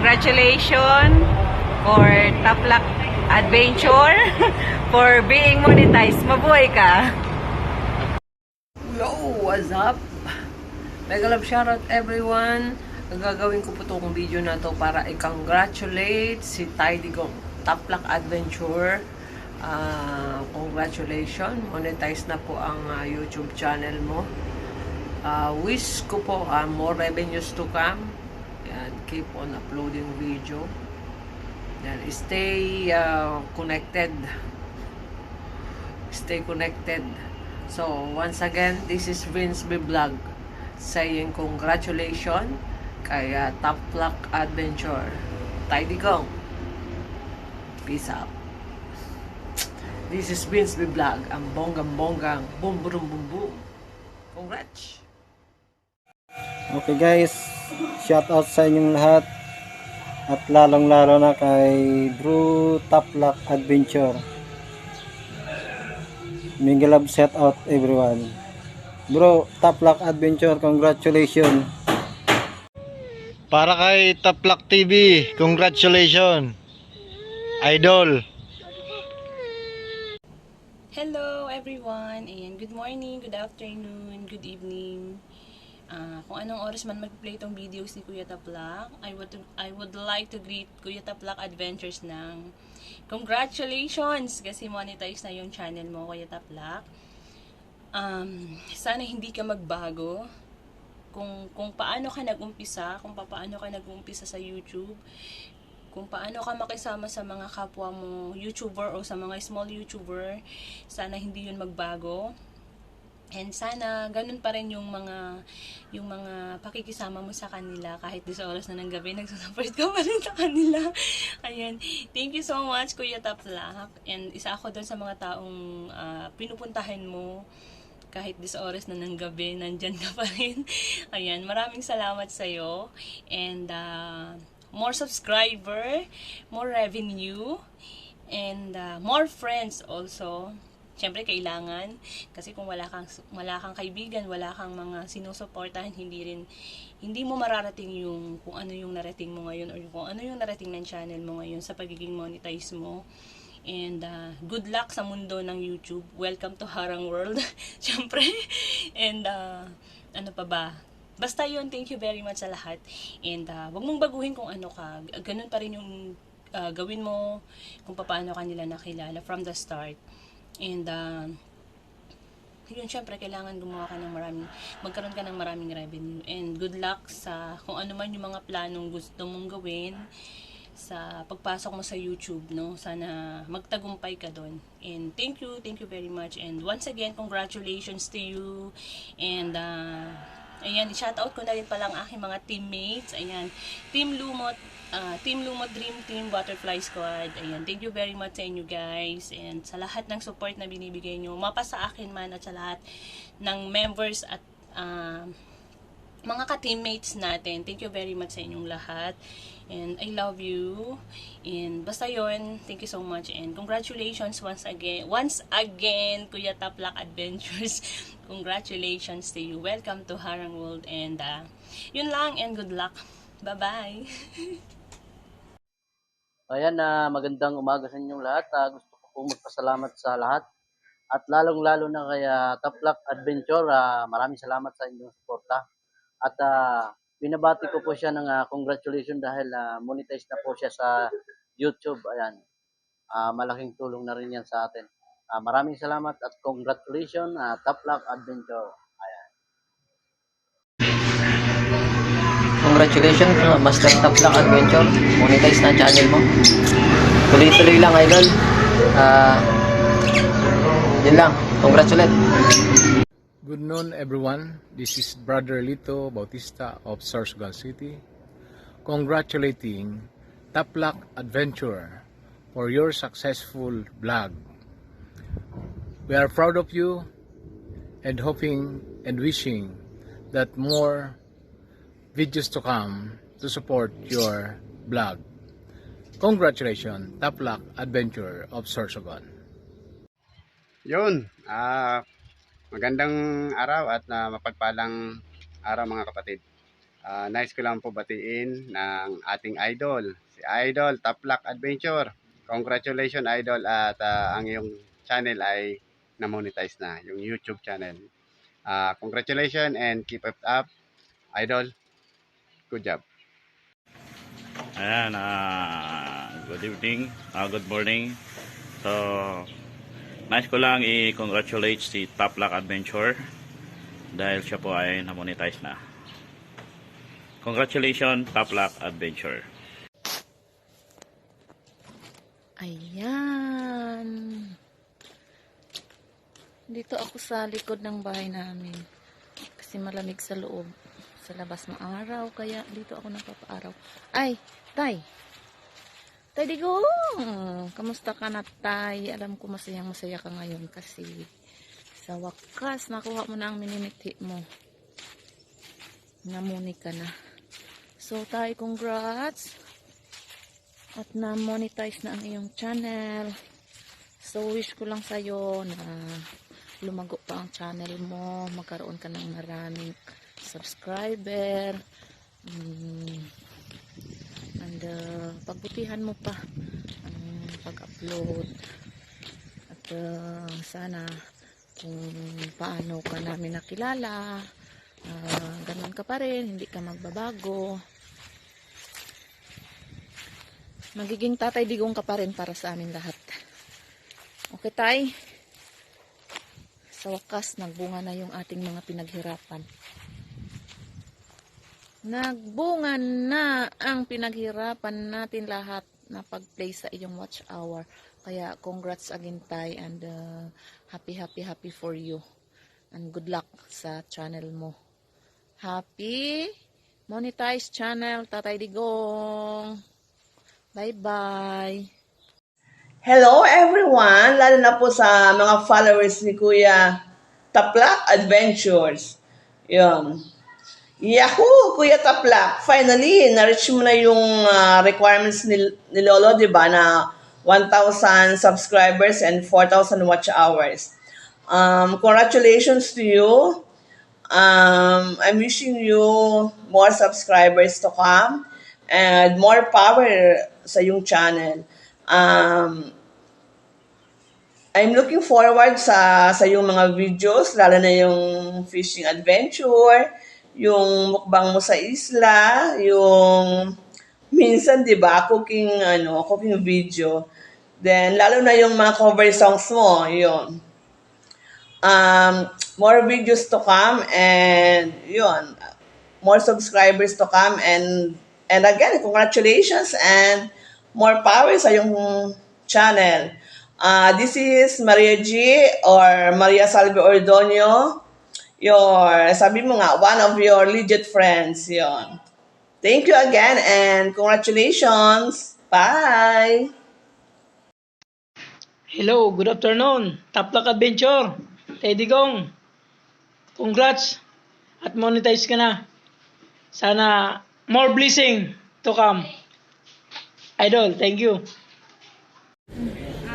congratulations for Taplak Adventure for being monetized. Mabuhay ka! Yo! What's up? Mega love shoutout everyone! Ang gagawin ko po itong video na to para i-congratulate si Ty Digong Taplak Adventure. Congratulations! Monetize na po ang YouTube channel mo. Wish ko po more revenues to come. Yan, keep on uploading video. Yan, stay connected. Stay connected. So, once again, this is Vince B. Vlog saying congratulations kay Taplak Adventure. Ty Digong. Peace out. This is Vince B. Vlog. Ang bonggang-bonggang. Boom, boom, boom, boom. Congrats! Okay guys, shout out sa inyong lahat at lalong-lalo na kay Bro Taplak Adventure. Mega love shout out everyone. Bro Taplak Adventure, congratulations. Para kay Taplak TV, congratulations. Idol. Hello everyone, and good morning, good afternoon, good evening. Kung anong oras man mag-play itong videos ni Kuya Taplak, I would like to greet Kuya Taplak Adventures ng congratulations kasi monetize na yung channel mo, Kuya Taplak. Sana hindi ka magbago kung paano ka nag-umpisa, kung paano ka nag-umpisa sa YouTube, kung paano ka makisama sa mga kapwa mo YouTuber o sa mga small YouTuber. Sana hindi yun magbago. And sana ganun pa rin yung mga pakikisama mo sa kanila kahit di sa oras na ng gabi, nagsusupport ka pa rin sa kanila. Ayan. Thank you so much, Kuya Taplak. And isa ako doon sa mga taong pinupuntahan mo kahit di sa oras na ng gabi, nandyan ka pa rin. Ayan. Maraming salamat sa'yo. And more subscriber, more revenue, and more friends also. Siyempre, kailangan. Kasi kung wala kang kaibigan, wala kang mga sinusuportahan, hindi mo mararating yung kung ano yung narating mo ngayon or kung ano yung narating ng channel mo ngayon sa pagiging monetize mo. And good luck sa mundo ng YouTube. Welcome to Harang World. Siyempre. And ano pa ba? Basta yun, thank you very much sa lahat. And wag mong baguhin kung ano ka. Ganun pa rin yung gawin mo kung paano ka nila nakilala from the start. And yun, syempre kailangan gumawa ka ng magkaroon ka ng maraming revenue. And good luck sa kung ano man yung mga planong gusto mong gawin sa pagpasok mo sa YouTube, no? Sana magtagumpay ka doon. And thank you very much. And once again, congratulations to you. And ayan, i-shoutout ko na rin pala ang aking mga teammates. Ayan, Team Lumot Dream Team, Butterfly Squad. Ayan, thank you very much sa inyo guys. And sa lahat ng support na binibigay nyo, mapa sa akin man at sa lahat ng members at mga ka-teammates natin. Thank you very much sa inyong lahat. And I love you. And basta yun, thank you so much. And congratulations once again, Kuya Taplak Adventures. Congratulations to you. Welcome to Harang World. And yun lang, and good luck. Bye-bye. Ayan, magandang umaga sa inyong lahat. Gusto ko pong magpasalamat sa lahat. At lalong-lalo na kay Taplak Adventure, maraming salamat sa inyong suporta. At binabati ko po siya ng congratulations dahil monetize na po siya sa YouTube. Ayan, malaking tulong na rin yan sa atin. Maraming salamat at congratulations, Taplak Adventure. Congratulations, Master Taplak Adventure. Monetize na channel mo. Tuloy-tuloy lang, idol. Yun lang. Congratulate. Good noon, everyone. This is Brother Lito Bautista of Sorsogon City, congratulating Taplak Adventure for your successful vlog. We are proud of you and hoping and wishing that more videos to come to support your vlog. Congratulations, Taplak Adventure of Sorsogon. Yun, magandang araw at mapagpalang araw mga kapatid. Nais ko lang po batiin ng ating idol, si Idol Taplak Adventure. Congratulations Idol at ang iyong channel ay na-monetize na, yung YouTube channel. Congratulations and keep it up, Idol. Good job. Ayan, good evening, good morning. So, nice ko lang i-congratulate si Taplak Adventure dahil siya po ay na-monetize na. Congratulations, Taplak Adventure. Ayan. Dito ako sa likod ng bahay namin. Kasi malamig sa loob. Sa labas maaraw. Kaya dito ako nagpapaaraw. Ay, Tay. Tay Digong. Kamusta ka na, Tay? Alam ko masayang masaya ka ngayon kasi sa wakas nakuha mo na ang minimithi mo. Namuni ka na. So, Tay, congrats. At na-monetize na ang iyong channel. So, wish ko lang sa'yo na lumago pa ang channel mo. Magkaroon ka ng maraming subscriber. And pagbutihan mo pa ang pag-upload. At sana kung paano ka namin nakilala, ganun ka pa rin, hindi ka magbabago. Magiging Tatay Digong ka pa rin para sa amin lahat. Okay, Tay? Sa wakas, nagbunga na yung ating mga pinaghirapan. Nagbunga na ang pinaghirapan natin lahat na pag-play sa iyong watch hour. Kaya, congrats again, Tay, and happy for you. And good luck sa channel mo. Happy monetized channel, Tatay Digong. Bye-bye. Hello everyone, lalo na po sa mga followers ni Kuya Taplak Adventures. Yun. Yahoo! Kuya Taplak, finally, na-reach mo na yung requirements ni Lolo, di ba, na 1,000 subscribers and 4,000 watch hours. Congratulations to you. I'm wishing you more subscribers to come and more power sa yung channel. I'm looking forward sa yung mga videos, lalo na yung fishing adventure, yung mukbang mo sa isla, yung minsan 'di ba cooking video. Then lalo na yung mga cover songs mo, yun. More videos to come and yun, more subscribers to come and again, congratulations and more power sa yung channel. This is Maria G or Maria Salve Ordonio, sabi mo nga, one of your legit friends, yon. Thank you again and congratulations. Bye! Hello, good afternoon. Taplak Adventure. Tay Digong. Congrats at monetize ka na. Sana more blessing to come. Idol, thank you.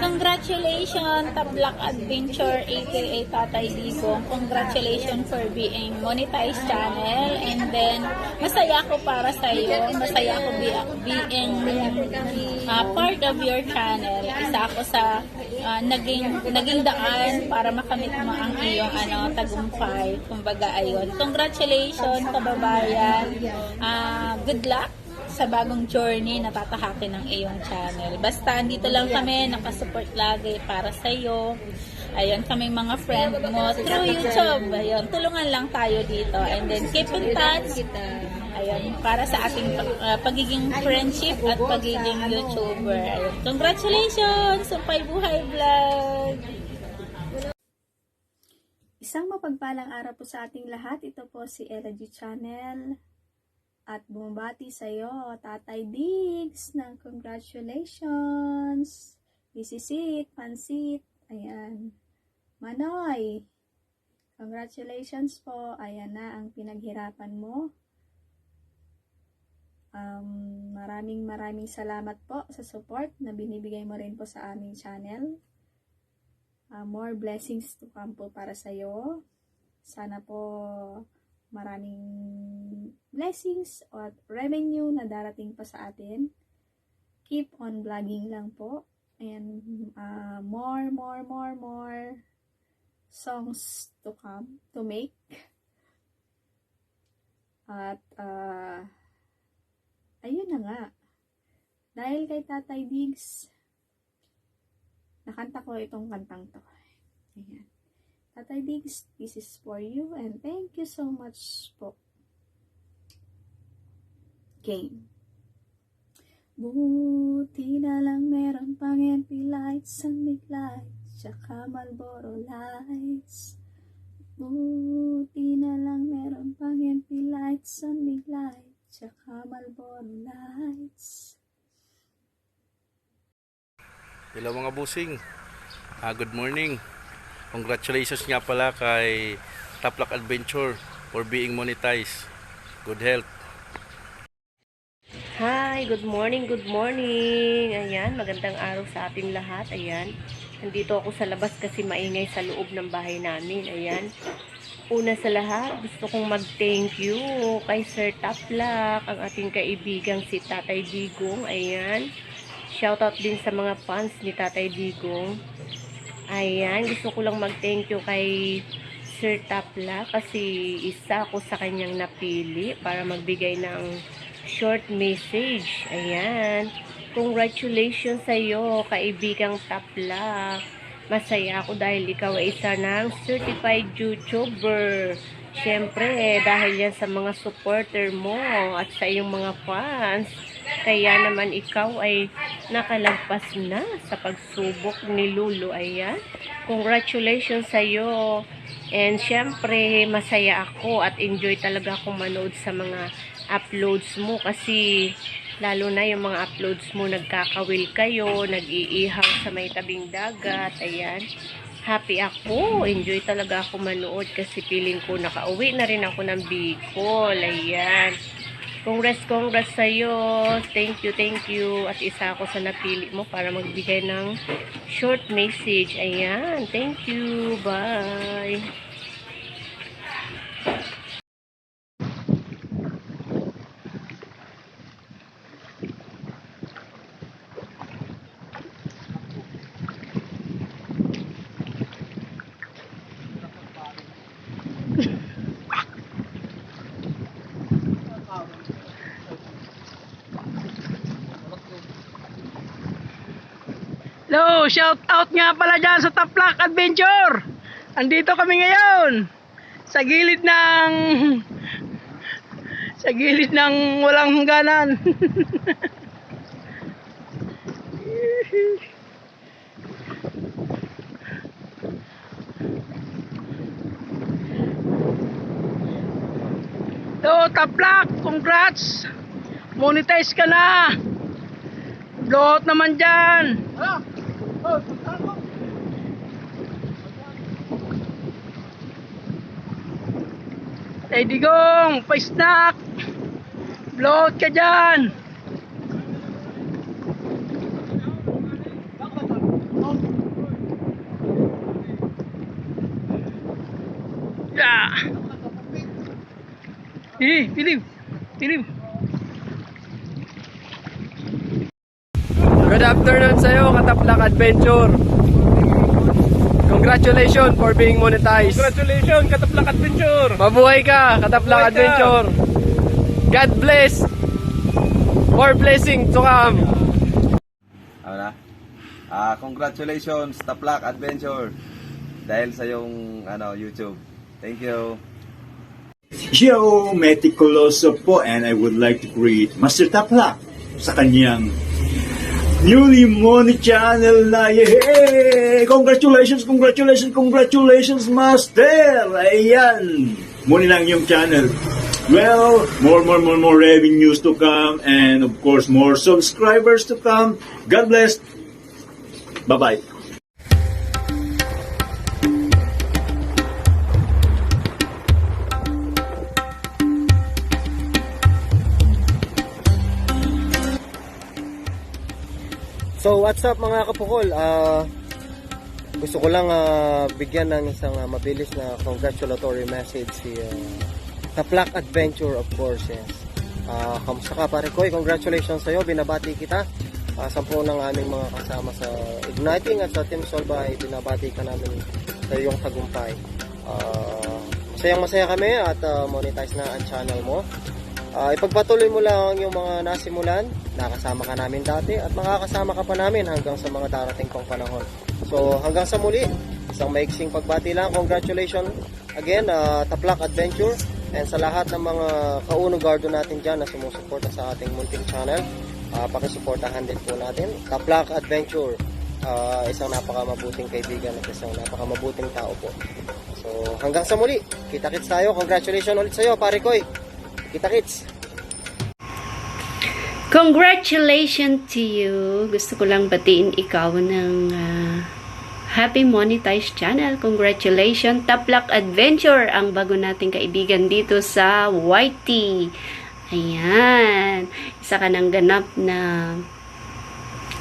Congratulations, Taplak Adventure, aka Tatay Digong. Congratulations for being monetized channel. And then, masaya ako para sa iyo. Masaya ako being part of your channel. Isa ako sa naging daan para makamit mo ang iyong tagumpay. Kumbaga, ayun. Congratulations, kababayan. Good luck sa bagong journey na tatahakin ng iyong channel. Basta andito lang kami, nakasupport lagi para sa iyo. Ayun, kaming mga friend mo through YouTube. Ayun, tulungan lang tayo dito. And then keep in touch. Ayun, para sa ating pagiging friendship at pagiging YouTuber. Ayun, congratulations! Sumpay Buhay Vlog! Isang mapagpalang araw po sa ating lahat. Ito po si Ella G Channel. At bumabati sa iyo, Tatay Diggs, ng congratulations. This is it, Pansit. Ayan. Manoy, congratulations po. Ayan na ang pinaghirapan mo. Maraming salamat po sa support na binibigay mo rin po sa aming channel. More blessings to come po para sa iyo. Sana po maraming blessings at revenue na darating pa sa atin. Keep on vlogging lang po. And more songs to come, to make. At ayun na nga. Dahil kay Tatay Diggs, nakanta ko itong kantang to. Ayan. Tatay Diggs, this is for you and thank you so much po. Game. Buti na lang meron pang MP lights and big lights, tsaka Marlboro lights. Buti na lang meron pang MP lights and big lights, tsaka Marlboro lights. Hello mga busing, good morning. Congratulations nga pala kay Taplak Adventure for being monetized. Good health. Hi, good morning, good morning. Ayan, magandang araw sa ating lahat. Ayan, nandito ako sa labas kasi maingay sa loob ng bahay namin. Ayan, una sa lahat, gusto kong mag-thank you kay Sir Taplak, ang ating kaibigang si Tatay Digong. Ayan, shoutout din sa mga fans ni Tatay Digong. Ayan, gusto ko lang mag-thank you kay Sir Taplak kasi isa ako sa kanyang napili para magbigay ng short message. Ayan, congratulations sa iyo, kaibigang Taplak. Masaya ako dahil ikaw ay isa ng certified YouTuber. Siyempre, dahil yan sa mga supporter mo at sa iyong mga fans, kaya naman ikaw ay nakalagpas na sa pagsubok ni Lulu. Ayan, congratulations sa iyo. And siyempre, masaya ako at enjoy talaga akong manood sa mga uploads mo kasi lalo na yung mga uploads mo, nagkakawil kayo, nag-iihaw sa may tabing dagat. Ayan, happy ako, enjoy talaga ako manood kasi feeling ko nakauwi na rin ako ng Bicol. Ayan, congrats sa'yo, thank you, at isa ako sa napili mo para magbigay ng short message. Ayan, thank you, bye. Hello, shout out nga pala dyan sa Taplak Adventure. Andito kami ngayon sa gilid ng walang hangganan. So, Taplak, congrats. Monetize ka na. Blowout naman dyan. Tay Digong, pa-snack. Blowout ka dyan. Yeah. Pilih. Good afternoon sa iyo, Kataplak Adventure. Congratulations for being monetized. Congratulations, Kataplak Adventure. Mabuhay ka, Kataplak Adventure. God bless. More blessing to come. Congratulations, Taplak Adventure. Dahil sa yung YouTube. Thank you. Yo, Meticuloso po, and I would like to greet Master Taplak sa kanyang newly money channel na. Yay! Congratulations, Master! Ayan! Muna lang yung channel. Well, more revenues to come, and of course, more subscribers to come. God bless. Bye-bye. So what's up mga kapukol, gusto ko lang bigyan ng isang mabilis na congratulatory message si Taplak Adventure, of course, yes. Kamusta ka, pare Koy? Congratulations sa'yo, binabati kita. Sa po ng aming mga kasama sa Igniting at sa Team Solva ay binabati ka namin sa iyong tagumpay. Masayang-masaya kami at monetize na ang channel mo. Ipagpatuloy mo lang yung mga nasimulan, nakasama ka namin dati at makakasama ka pa namin hanggang sa mga darating pang panahon. So hanggang sa muli, isang maiksing pagbati lang. Congratulations again, Taplak Adventure, and sa lahat ng mga kauno-gardo natin dyan na sumusuporta sa ating munting channel. Pakisuportahan din po natin. Taplak Adventure, isang napakamabuting kaibigan at isang napakamabuting tao po. So hanggang sa muli, kita-kits tayo. Congratulations ulit sa'yo, pare Koy. Kita-kits. Congratulations to you. Gusto ko lang batiin ikaw ng Happy Monetize Channel. Congratulations, Taplak Adventure, ang bago nating kaibigan dito sa YT. Ayan. Isa ka ng ganap na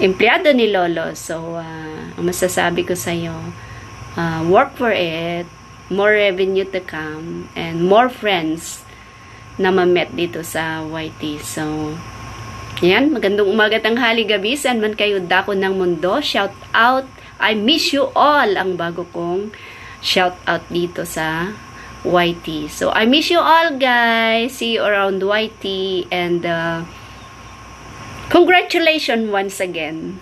empleyado ni Lolo. So, ang masasabi ko sa'yo, work for it, more revenue to come, and more friends na ma-met dito sa YT. So, yan, magandang umaga, tanghali, gabi, saan man kayo dako ng mundo. Shout out, I miss you all, ang bago kong shout out dito sa YT. So, I miss you all, guys. See you around YT, and congratulations once again.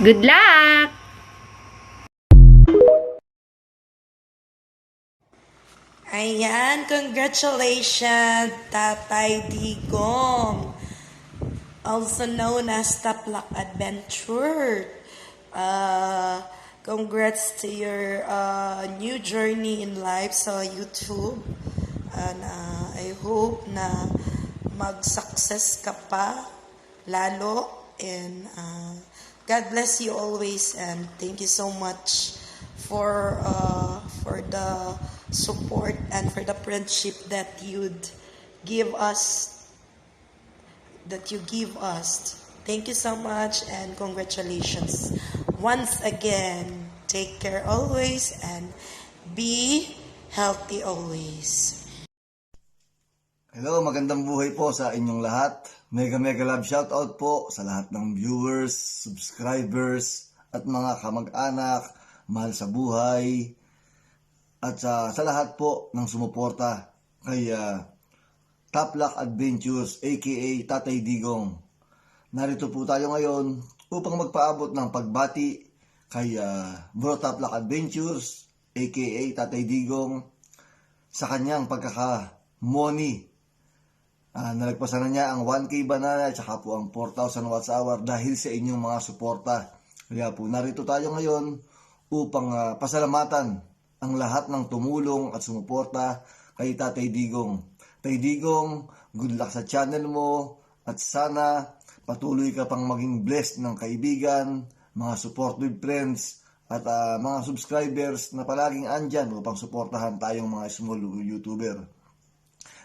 Good luck! Ayan, congratulations, Tatay Digong, also known as Taplak Adventure. Congrats to your new journey in life sa YouTube. And I hope na mag-success ka pa lalo. And God bless you always. And thank you so much for the support and for the friendship that you'd give us, Thank you so much and congratulations once again. Take care always and be healthy always. Hello, magandang buhay po sa inyong lahat. Mega love shoutout po sa lahat ng viewers, subscribers at mga kamag-anak, mahal sa buhay, at sa lahat po ng sumuporta kay Taplak Adventures aka Tatay Digong. Narito po tayo ngayon upang magpaabot ng pagbati kay Bro Taplak Adventures aka Tatay Digong sa kanyang pagkaka-money. Nalagpasan na niya ang 1K banana at saka po ang 4,000 watts hour dahil sa inyong mga suporta. Kaya po narito tayo ngayon upang pasalamatan ang lahat ng tumulong at sumuporta kay Tatay Digong. Tatay Digong, good luck sa channel mo at sana patuloy ka pang maging blessed ng kaibigan, mga supportive friends at mga subscribers na palaging andyan upang suportahan tayong mga small YouTuber.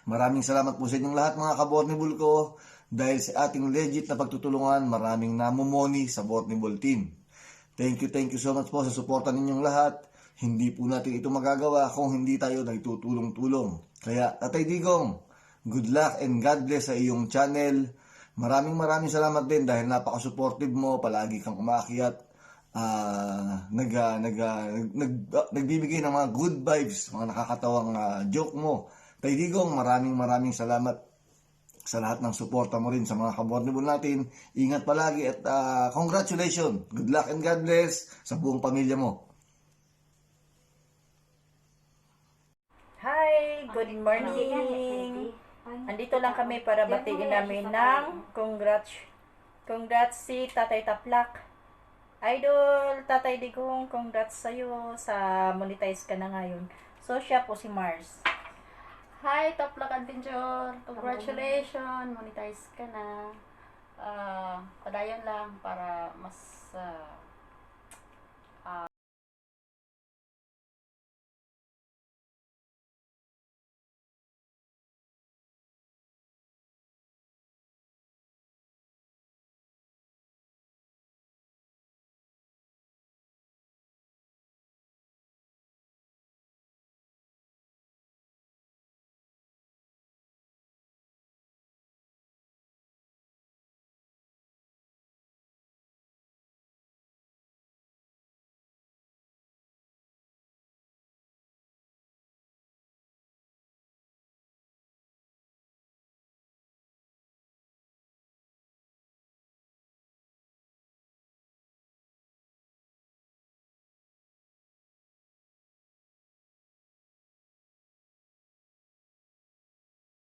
Maraming salamat po sa inyong lahat mga ka-Bornibul ko dahil sa ating legit na pagtutulungan, maraming namumoni sa Bornibul team. Thank you so much po sa suporta ninyong lahat. Hindi po natin ito magagawa kung hindi tayo nagtutulong-tulong. Kaya, Tatay Digong, good luck and God bless sa iyong channel. Maraming salamat din dahil napaka-supportive mo, palagi kang umakyat, nagbibigay ng mga good vibes, mga nakakatawang joke mo. Tatay Digong, maraming salamat sa lahat ng suporta mo rin sa mga ka-Bornibul natin. Ingat palagi at congratulations, good luck and God bless sa buong pamilya mo. Hi, good morning. Andito lang kami para batiin namin ng congrats si Tatay Taplak. Idol, Tatay Digong, congrats sa'yo sa monetize ka na ngayon. So, siya po si Mars. Hi, Taplak Adventure. Congratulations, monetize ka na. Padayon lang para mas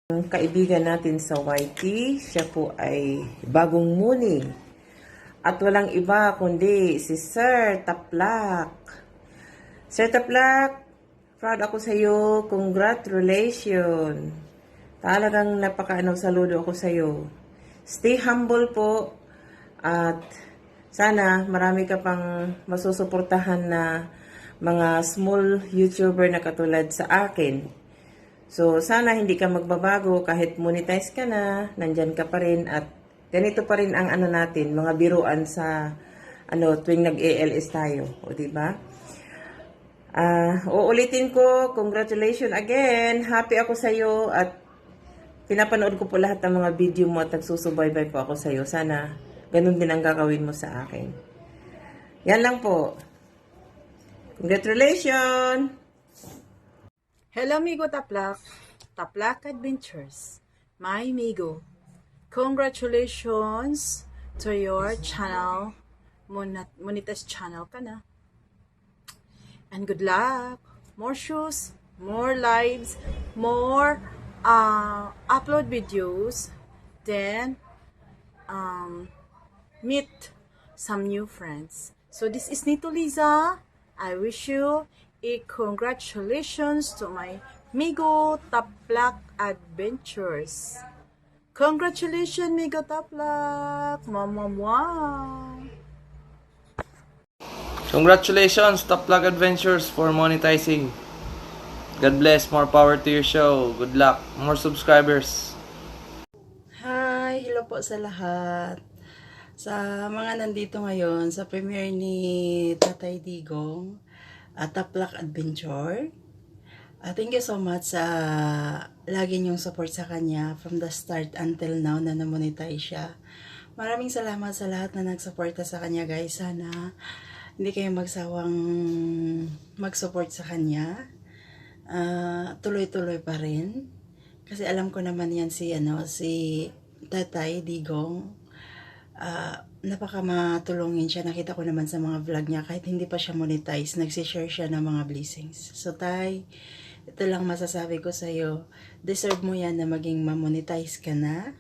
kaibigan natin sa YT. Siya po ay bagong muni. At walang iba kundi si Sir Taplak. Sir Taplak, proud ako sa iyo. Congratulations. Talagang saludo ako sa iyo. Stay humble po. At sana marami ka pang masusuportahan na mga small YouTuber na katulad sa akin. So, sana hindi ka magbabago kahit monetize ka na, nandyan ka pa rin at ganito pa rin ang natin, mga biruan sa tuwing nag-ALS tayo, o diba? Uulitin ko, congratulations again. Happy ako sa iyo at pinapanood ko po lahat ng mga video mo at nagsusubaybay po ako sa iyo. Sana ganun din ang gagawin mo sa akin. Yan lang po. Congratulations! Hello, Migo Taplak. Taplak Adventures. My Migo. Congratulations to your channel. Monetize channel ka na. And good luck. More shows, more lives, more upload videos. Then, meet some new friends. So this is Nito Liza. I wish you a congratulations to my Migo Taplak Adventures. Congratulations, Migo Taplak! Mama. Congratulations, Taplak Adventures, for monetizing. God bless, more power to your show. Good luck, more subscribers. Hi, hello po sa lahat. Sa mga nandito ngayon sa premiere ni Tatay Digong, Taplak Adventure. Thank you so much sa lagi niyong support sa kanya from the start until now na namonetize siya. Maraming salamat sa lahat na nagsuporta sa kanya, guys. Sana hindi kayo magsawang mag-support sa kanya. Tuloy-tuloy pa rin. Kasi alam ko naman yan si Tatay Digong. Napaka matulungin siya. Nakita ko naman sa mga vlog niya, kahit hindi pa siya monetize, nagsishare siya ng mga blessings. So Tay, ito lang masasabi ko sa'yo, deserve mo yan na maging ma-monetize ka na.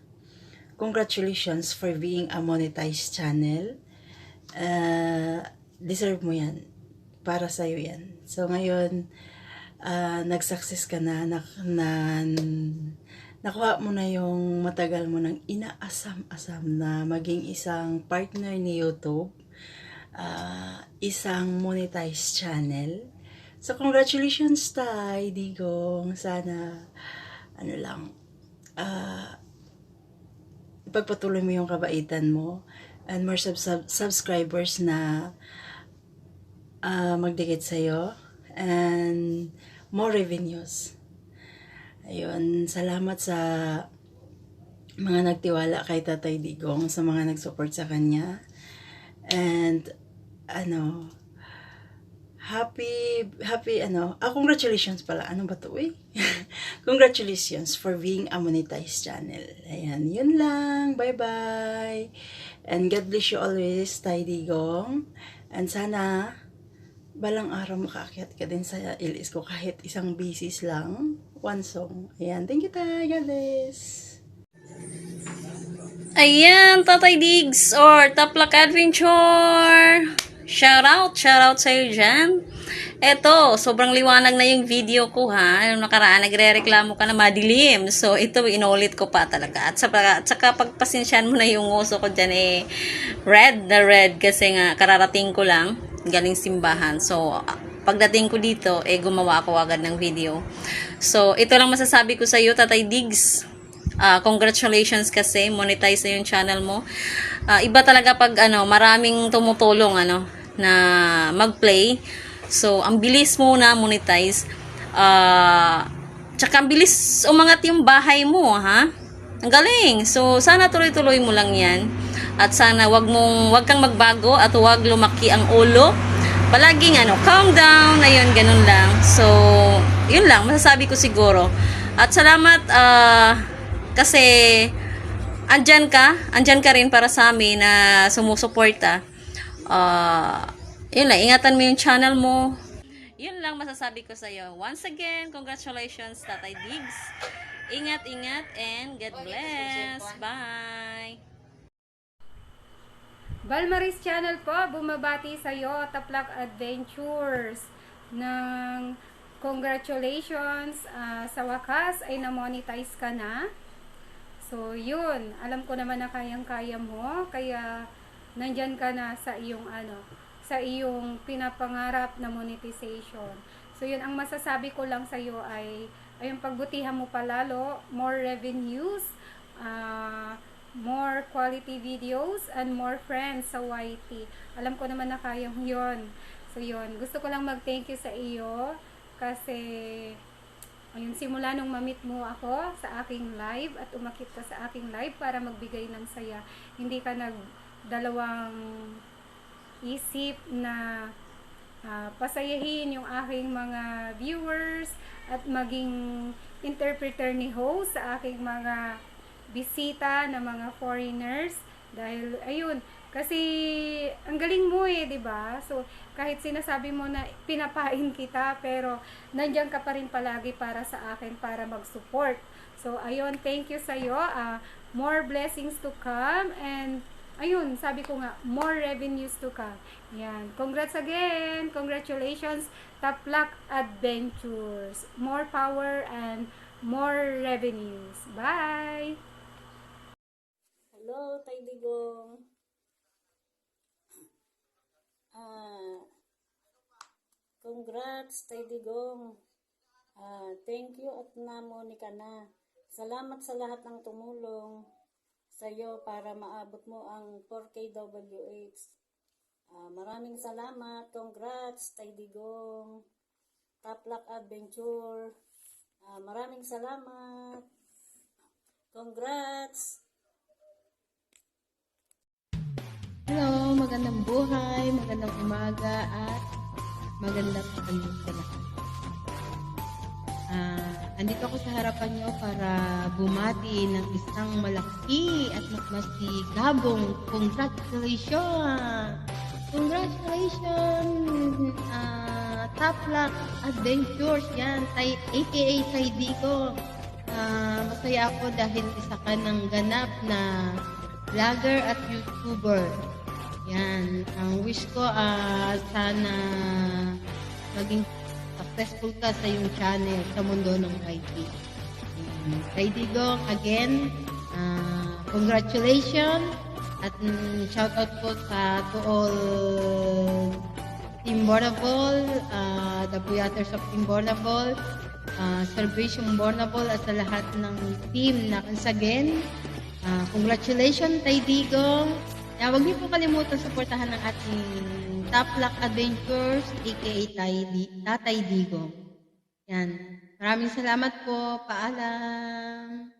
Congratulations for being a monetized channel. Deserve mo yan. Para sa'yo yan. So ngayon, nag-success ka na, nakuha mo na yung matagal mo nang inaasam-asam na maging isang partner ni YouTube, isang monetized channel. So, congratulations, Tay Digong. Sana, ipagpatuloy mo yung kabaitan mo and more subscribers na magdikit sa'yo and more revenues. Ayun, salamat sa mga nagtiwala kay Tatay Digong, sa mga nag-support sa kanya. And, congratulations pala. Ano ba to eh? Congratulations for being a monetized channel. Ayan, yun lang. Bye-bye. And God bless you always, Tay Digong. And sana, balang araw makaakyat ka din sa LS ko kahit isang bisis lang. One song. Ayan. Thank you, Tay. God bless. Ayan, Tatay Diggs or Taplak Adventure. Shout out sa'yo dyan. Eto, sobrang liwanag na yung video ko ha. Nung nakaraan, nagre-reklamo ka na madilim. So, ito, inulit ko pa talaga. At saka pagpasensyahan mo na yung uso ko dyan red kasi nga kararating ko lang galing simbahan. So, pagdating ko dito, gumawa ako agad ng video. So, ito lang masasabi ko sa iyo, Tatay Diggs. Congratulations kasi monetize na yung channel mo. Iba talaga pag maraming tumutulong na mag-play. So, ang bilis mo na monetize. Tsaka ang bilis umangat yung bahay mo, ha? Ang galing. So, sana tuloy-tuloy mo lang yan. At sana wag kang magbago at wag lumaki ang ulo. Palaging calm down, ayun, ganun lang. So, yun lang, masasabi ko siguro. At salamat, kasi andyan ka rin para sa amin na sumusuporta. Yun lang, ingatan mo yung channel mo. Yun lang masasabi ko sa iyo. Once again, congratulations, Tatay Diggs. Ingat-ingat and God bless. Bye! Balmaris Channel po, bumabati sa iyo, Taplak Adventures, ng congratulations, sa wakas ay na-monetize ka na. So, yun, alam ko naman na kayang-kaya mo, kaya nandyan ka na sa iyong sa iyong pinapangarap na monetization. So, yun, ang masasabi ko lang sa iyo ay pagbutihan mo palalo, more revenues, more quality videos, and more friends sa YT. Alam ko naman na kayang yun. So, yun. Gusto ko lang mag-thank you sa iyo kasi, ayun, simula nung mamit mo ako sa aking live at umakit ka sa aking live para magbigay ng saya. Hindi ka nagdalawang isip na pasayahin yung aking mga viewers at maging interpreter ni host sa aking mga bisita na mga foreigners, dahil ayun, kasi ang galing mo di ba? So kahit sinasabi mo na pinapain kita, pero nandiyan ka pa rin palagi para sa akin, para mag-support. So ayun, thank you sa iyo. More blessings to come, and ayun, sabi ko nga, more revenues to come. Yan. Congrats again. Congratulations, Taplak Adventures. More power and more revenues. Bye! Hello, Tay Digong. Congrats, Tay Digong. Thank you at namoni ka na. Salamat sa lahat ng tumulong sa iyo para maabot mo ang 4KWH. Maraming salamat. Congrats, Tay Digong. Taplak Adventure. Maraming salamat. Congrats. Hello, magandang buhay, magandang umaga at magandang pagkakas sa lahat. Andito ako sa harapan nyo para bumati ng isang malaki at masigabong congratulations! Congratulations! Taplak Adventures, yan, aka Tay Digo. Masaya ako dahil isa ka ng ganap na vlogger at YouTuber. Yan, ang wish ko sana maging successful ka sa iyong channel sa mundo ng IT. Tay Digong, again, congratulations at shoutout po to all Team Bornable, the Puyaters of Team Bornable, Salvation Bornable at sa lahat ng team na once again, congratulations, Tay Digong. Huwag niyo po kalimutan suportahan ng ating Taplak Adventures, aka Tatay Digong. Yan. Maraming salamat po. Paalam.